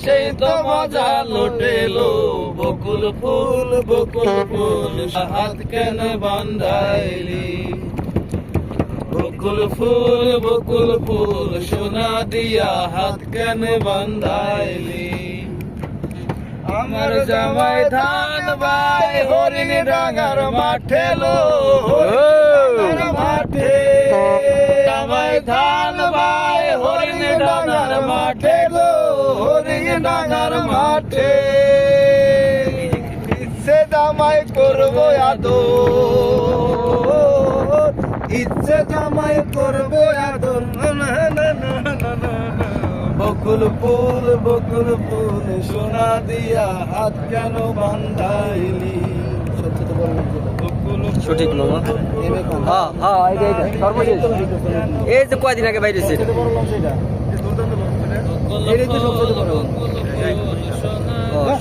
সেই তো মজা লুটেলো বকুল ফুল হাত কেন বান্ধাইলি বকুল ফুল সোনা দিয়া হাত কেন বান্ধাইলি আমার জামাই ধান বাই হরিণ ডাঙ্গার মাঠে লো মাঠে জামাই ধান বাই হরিণ ডাঙ্গার মাঠে লো হরিণ ডাঙ্গার মাঠে ইচ্ছে জামাই করবো আদর ইচ্ছে জামাই করবো আদর বকুল ফুল সোনা দিয়া হাত কেন বান্ধাইলি সঠিক মামা। হ্যাঁ হ্যাঁ এইটা সর্বশেষ এই যে কয়দিন আগে বাইরেছে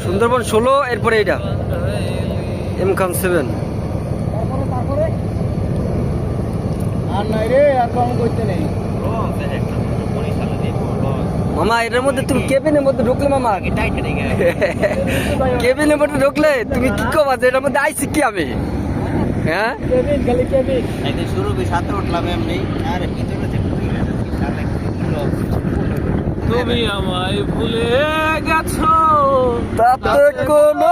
সুন্দরবন 16 এরপরে এইটা এম খান 7 আর নাই রে আর কম করতে নেই মামা এটার মধ্যে তুমি কেবিনের মধ্যে ঢুকলে মামা কেবিনের মধ্যে ঢুকলে তুমি কি কবা যে এটার মধ্যে আইছি কি আমি হ্যাঁ কেবিন খালি কেবিন একদিন শুরু সাথে উঠলাম এমনি আর ভিতরে তুমি আমায় ভুলে গেছো তাতে কোনো